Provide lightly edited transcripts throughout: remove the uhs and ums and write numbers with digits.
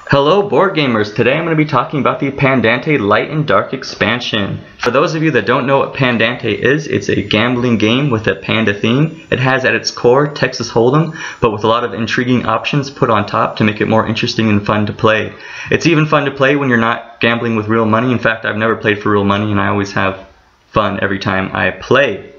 Hello board gamers, today I'm going to be talking about the Pandante Light and Dark expansion. For those of you that don't know what Pandante is, it's a gambling game with a panda theme. It has at its core Texas Hold'em, but with a lot of intriguing options put on top to make it more interesting and fun to play. It's even fun to play when you're not gambling with real money. In fact, I've never played for real money and I always have fun every time I play.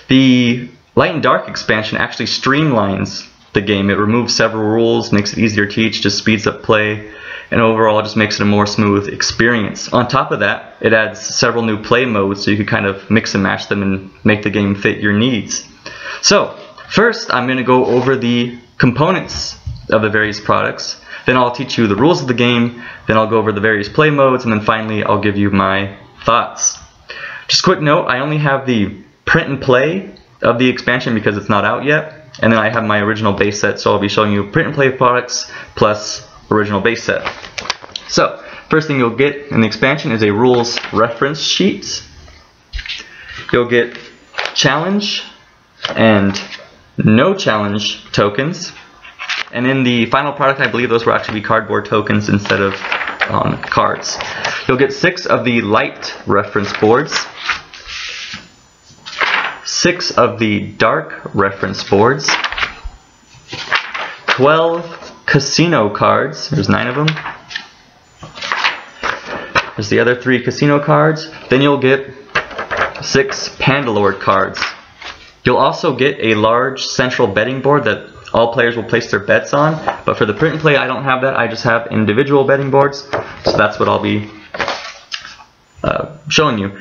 The Light and Dark expansion actually streamlines the game. It removes several rules, makes it easier to teach, just speeds up play, and overall just makes it a more smooth experience. On top of that, it adds several new play modes so you can kind of mix and match them and make the game fit your needs. So, first I'm going to go over the components of the various products, then I'll teach you the rules of the game, then I'll go over the various play modes, and then finally I'll give you my thoughts. Just a quick note, I only have the print and play of the expansion because it's not out yet. And then I have my original base set, so I'll be showing you print and play products plus original base set. So, first thing you'll get in the expansion is a rules reference sheet. You'll get challenge and no challenge tokens. And in the final product, I believe those will actually be cardboard tokens instead of cards. You'll get 6 of the light reference boards, 6 of the dark reference boards, 12 casino cards, there's 9 of them, there's the other 3 casino cards, then you'll get 6 Pandalord cards. You'll also get a large central betting board that all players will place their bets on, but for the print and play I don't have that, I just have individual betting boards, so that's what I'll be showing you.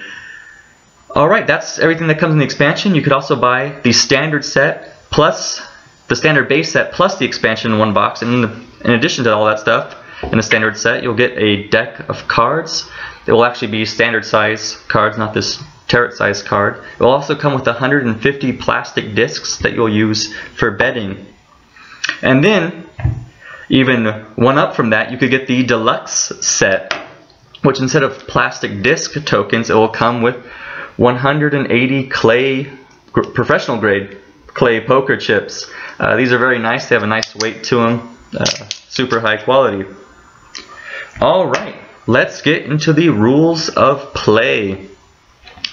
Alright, that's everything that comes in the expansion. You could also buy the standard set plus the standard base set plus the expansion in one box. And in addition to all that stuff, in the standard set, you'll get a deck of cards. It will actually be standard size cards, not this tarot size card. It will also come with 150 plastic discs that you'll use for betting. And then, even one up from that, you could get the deluxe set, which instead of plastic disc tokens, it will come with 180 professional grade clay poker chips. These are very nice. They have a nice weight to them. Super high quality. Alright, let's get into the rules of play.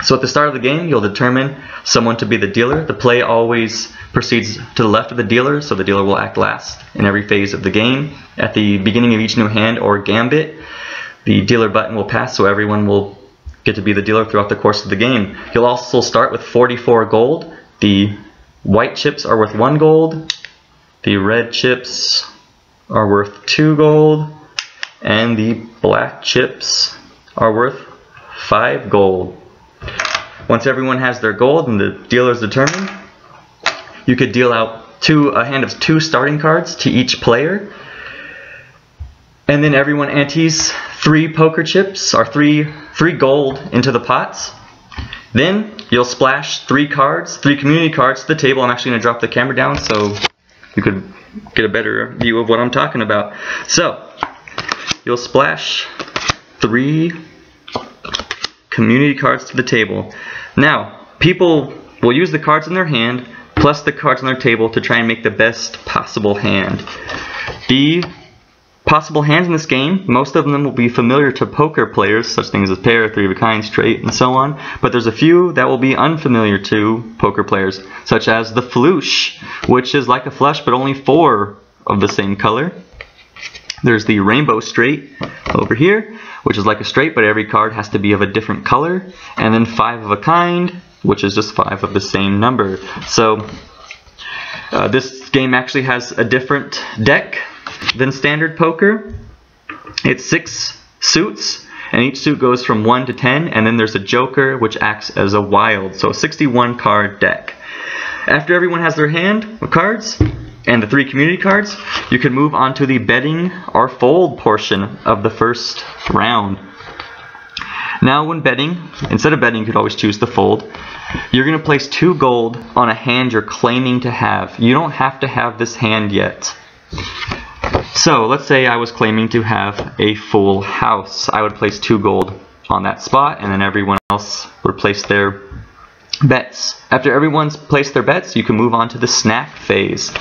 So at the start of the game, you'll determine someone to be the dealer. The play always proceeds to the left of the dealer, so the dealer will act last in every phase of the game. At the beginning of each new hand or gambit, the dealer button will pass, so everyone will get to be the dealer throughout the course of the game. You'll also start with 44 gold. The white chips are worth 1 gold. The red chips are worth 2 gold. And the black chips are worth 5 gold. Once everyone has their gold and the dealer is determined, you could deal out a hand of 2 starting cards to each player. And then everyone antes 3 poker chips, or 3 gold into the pots. Then you'll splash 3 community cards to the table. I'm actually going to drop the camera down so you could get a better view of what I'm talking about. So, you'll splash 3 community cards to the table. Now, people will use the cards in their hand plus the cards on their table to try and make the best possible hand. The possible hands in this game, most of them will be familiar to poker players, such things as pair, 3 of a kind, straight, and so on. But there's a few that will be unfamiliar to poker players, such as the floosh, which is like a flush but only 4 of the same color. There's the rainbow straight over here, which is like a straight but every card has to be of a different color. And then 5 of a kind, which is just 5 of the same number. So this game actually has a different deck than standard poker. It's 6 suits, and each suit goes from 1 to 10, and then there's a joker which acts as a wild, so a 61 card deck. After everyone has their hand of cards and the 3 community cards, you can move on to the betting or fold portion of the first round. Now when betting, instead of betting you could always choose to fold. You're going to place 2 gold on a hand you're claiming to have. You don't have to have this hand yet. So let's say I was claiming to have a full house. I would place 2 gold on that spot, and then everyone else would place their bets. After everyone's placed their bets, you can move on to the snack phase.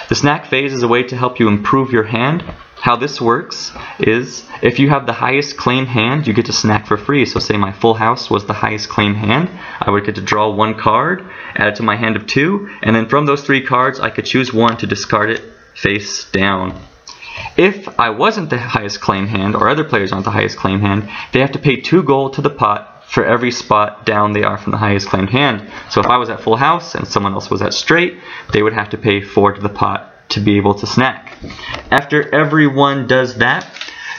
The snack phase is a way to help you improve your hand. how this works is if you have the highest claim hand, you get to snack for free. So say my full house was the highest claim hand, I would get to draw 1 card, add it to my hand of 2, and then from those 3 cards I could choose 1 to discard it face down. If I wasn't the highest claim hand, or other players aren't the highest claim hand, they have to pay 2 gold to the pot for every spot down they are from the highest claimed hand. So if I was at full house and someone else was at straight, they would have to pay 4 to the pot to be able to snack. After everyone does that,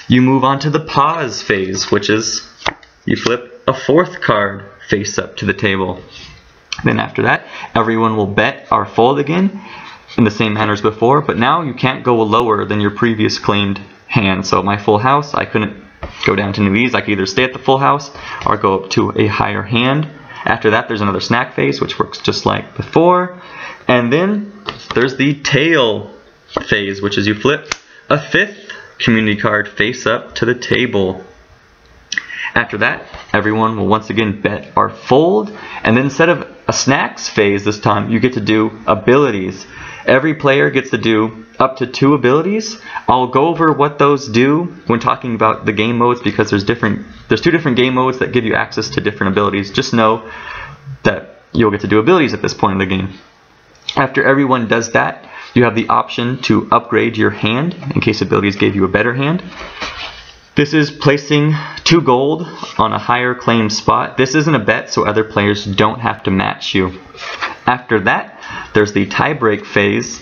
you move on to the pause phase, which is you flip a 4th card face up to the table. Then after that, everyone will bet or fold again in the same manner as before, but now you can't go lower than your previous claimed hand. So my full house, I couldn't go down to new ease. I could either stay at the full house or go up to a higher hand. After that, there's another snack phase, which works just like before. And then there's the tail phase, which is you flip a 5th community card face up to the table. After that, everyone will once again bet or fold, and then instead of a snacks phase this time, you get to do abilities. Every player gets to do up to 2 abilities. I'll go over what those do when talking about the game modes, because there's 2 different game modes that give you access to different abilities. Just know that you'll get to do abilities at this point in the game. After everyone does that, you have the option to upgrade your hand in case abilities gave you a better hand. This is placing 2 gold on a higher claim spot. This isn't a bet, so other players don't have to match you. After that, there's the tiebreak phase.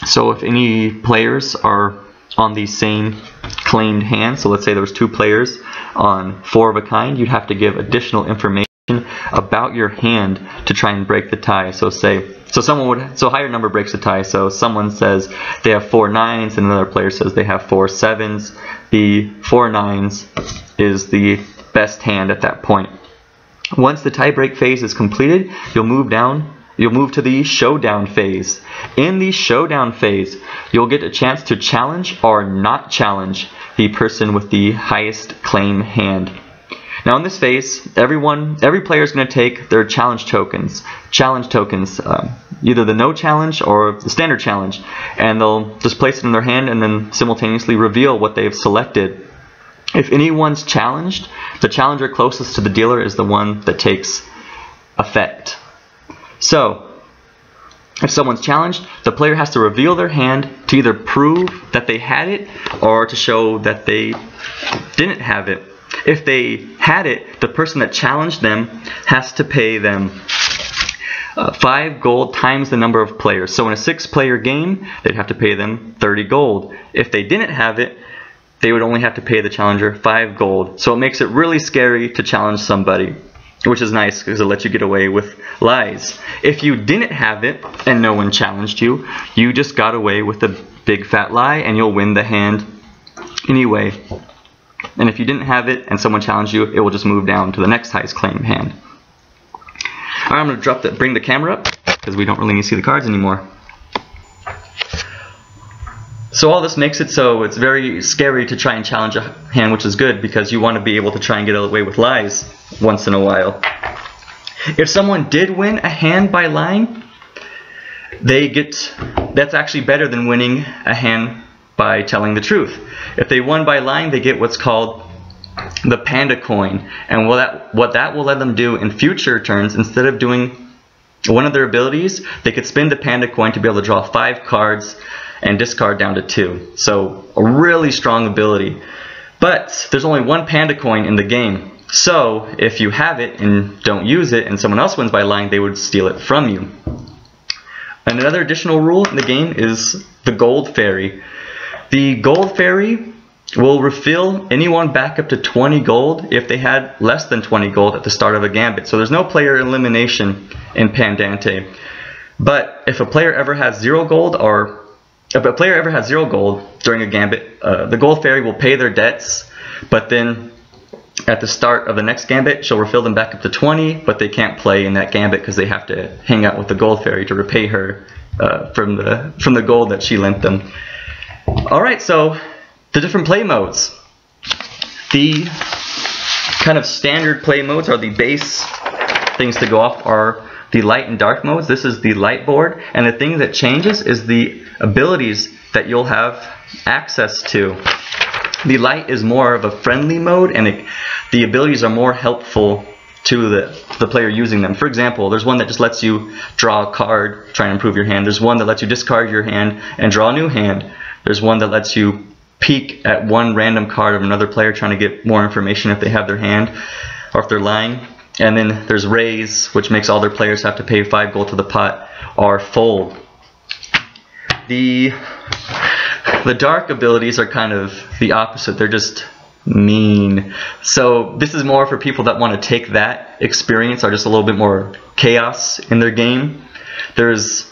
So if any players are on the same claimed hand, so let's say there was 2 players on 4 of a kind, you'd have to give additional information about your hand to try and break the tie. So higher number breaks the tie. So someone says they have 4 9s and another player says they have 4 7s. The 4 9s is the best hand at that point. Once the tiebreak phase is completed, you'll move to the showdown phase. In the showdown phase, you'll get a chance to challenge or not challenge the person with the highest claim hand. Now in this phase, every player is going to take their challenge tokens. Either the no challenge or the standard challenge, and they'll just place it in their hand and then simultaneously reveal what they've selected. If anyone's challenged, the challenger closest to the dealer is the one that takes effect. So, if someone's challenged, the player has to reveal their hand to either prove that they had it or to show that they didn't have it. If they had it, the person that challenged them has to pay them 5 gold times the number of players. So in a 6-player game, they'd have to pay them 30 gold. If they didn't have it, they would only have to pay the challenger 5 gold. So it makes it really scary to challenge somebody, which is nice because it lets you get away with lies. If you didn't have it and no one challenged you, you just got away with a big fat lie and you'll win the hand anyway. And if you didn't have it and someone challenged you, it will just move down to the next highest claim hand. Alright, I'm going to bring the camera up because we don't really need to see the cards anymore. So all this makes it so it's very scary to try and challenge a hand, which is good because you want to be able to try and get away with lies once in a while. If someone did win a hand by lying, that's actually better than winning a hand by telling the truth. If they won by lying, they get what's called the panda coin, and what that will let them do in future turns, instead of doing one of their abilities, they could spend the panda coin to be able to draw 5 cards and discard down to 2. So a really strong ability. But there's only 1 panda coin in the game. So if you have it and don't use it and someone else wins by lying, they would steal it from you. And another additional rule in the game is the gold fairy. The gold fairy will refill anyone back up to 20 gold if they had less than 20 gold at the start of a gambit. So there's no player elimination in Pandante. But if a player ever has 0 gold, or if a player ever has 0 gold during a gambit, the gold fairy will pay their debts, but then at the start of the next gambit, she'll refill them back up to 20, but they can't play in that gambit because they have to hang out with the gold fairy to repay her from the gold that she lent them. Alright, so the different play modes. The kind of standard play modes, are the base things to go off, are the light and dark modes. This is the light board, and the thing that changes is the abilities that you'll have access to. The light is more of a friendly mode, and the abilities are more helpful to the player using them. For example, there's one that just lets you draw a card, try and improve your hand. There's one that lets you discard your hand and draw a new hand. There's one that lets you peek at one random card of another player, trying to get more information if they have their hand or if they're lying. And then there's raise, which makes all their players have to pay 5 gold to the pot, or fold. The dark abilities are kind of the opposite. They're just mean. So this is more for people that want to take that experience, or just a little bit more chaos in their game. There's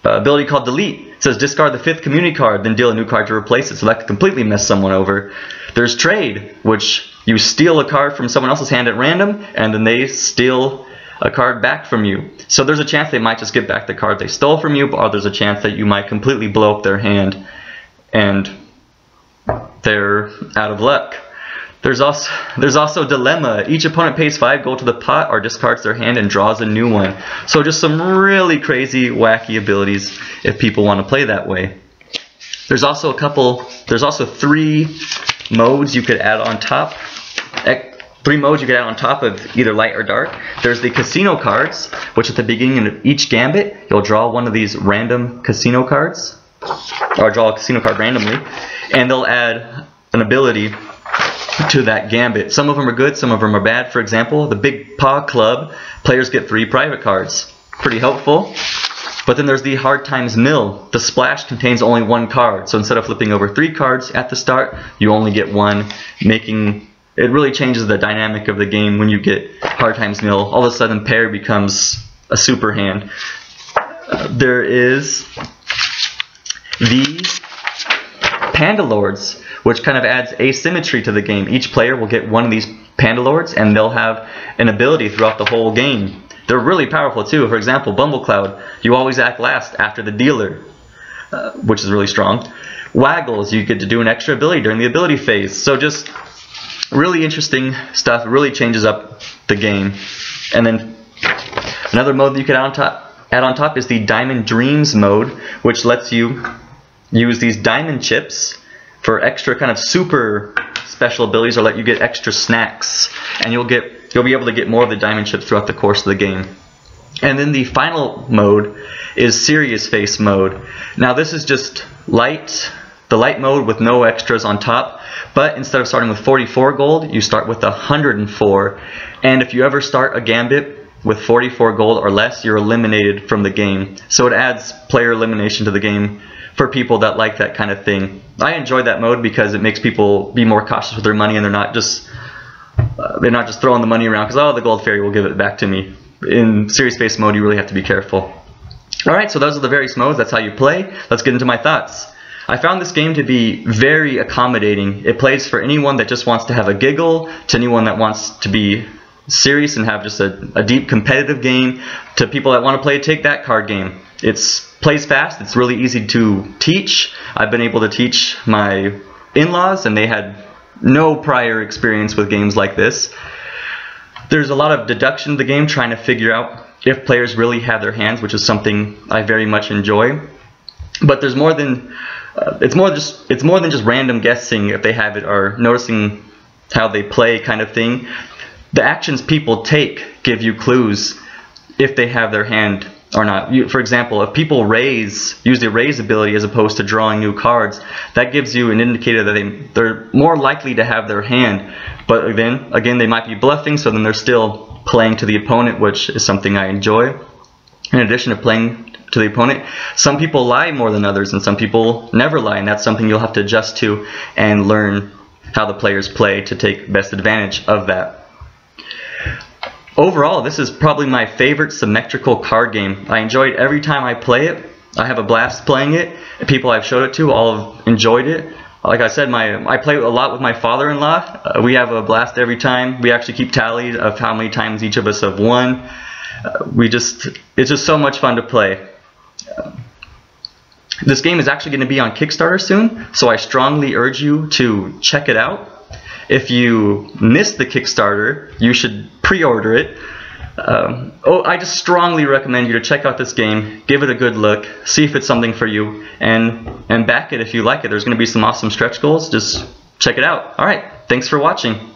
an ability called delete. It says discard the 5th community card, then deal a new card to replace it. So that could completely mess someone over. There's trade, which you steal a card from someone else's hand at random, and then they steal a card back from you. So there's a chance they might just get back the card they stole from you, or there's a chance that you might completely blow up their hand and they're out of luck. There's also dilemma. Each opponent pays 5 gold to the pot or discards their hand and draws a new one. So just some really crazy, wacky abilities if people want to play that way. There's also 3 modes you could add on top. 3 modes you could add on top of either light or dark. There's the casino cards, which at the beginning of each gambit, you'll draw one of these random casino cards, or draw a casino card randomly, and they'll add an ability to that gambit. Some of them are good, some of them are bad. For example, the Big Paw Club, players get 3 private cards. Pretty helpful. But then there's the Hard Times Mill. The splash contains only 1 card, so instead of flipping over 3 cards at the start, you only get 1, making it really changes the dynamic of the game when you get Hard Times Mill. All of a sudden, pair becomes a super hand. There is the Panda Lords, which kind of adds asymmetry to the game. Each player will get one of these Panda Lords, and they'll have an ability throughout the whole game. They're really powerful too. For example, Bumblecloud, you always act last after the dealer, which is really strong. Waggles, you get to do an extra ability during the ability phase. So just really interesting stuff. It really changes up the game. And then another mode that you could add on top is the Diamond Dreams mode, which lets you use these diamond chips for extra kind of super special abilities, or let you get extra snacks, and you'll be able to get more of the diamond chips throughout the course of the game. And then the final mode is Serious Face mode. Now this is just the light mode with no extras on top, but instead of starting with 44 gold, you start with 104, and if you ever start a gambit with 44 gold or less, you're eliminated from the game. So it adds player elimination to the game for people that like that kind of thing. I enjoy that mode because it makes people be more cautious with their money, and they're not just throwing the money around because, oh, the gold fairy will give it back to me. In Serious Face mode, you really have to be careful. Alright, so those are the various modes. That's how you play. Let's get into my thoughts. I found this game to be very accommodating. It plays for anyone that just wants to have a giggle, to anyone that wants to be serious and have just a deep competitive game, to people that want to play a take that card game. It plays fast. It's really easy to teach. I've been able to teach my in-laws, and they had no prior experience with games like this. There's a lot of deduction to the game, trying to figure out if players really have their hands, which is something I very much enjoy. But there's more than it's more than just random guessing if they have it, or noticing how they play kind of thing. The actions people take give you clues if they have their hand or not. For example, if people use the raise ability as opposed to drawing new cards, that gives you an indicator that they're more likely to have their hand. But then again, they might be bluffing, so then they're still playing to the opponent, which is something I enjoy. In addition to playing to the opponent, some people lie more than others, and some people never lie, and that's something you'll have to adjust to and learn how the players play to take best advantage of that. Overall, this is probably my favorite symmetrical card game. I enjoy it every time I play it. I have a blast playing it. People I've showed it to all have enjoyed it. Like I said, I play a lot with my father-in-law. We have a blast every time. We actually keep tally of how many times each of us have won. It's just so much fun to play. This game is actually going to be on Kickstarter soon, so I strongly urge you to check it out. If you missed the Kickstarter, you should pre-order it. I just strongly recommend you to check out this game, give it a good look, see if it's something for you, and back it if you like it. There's going to be some awesome stretch goals. Just check it out. Alright, thanks for watching.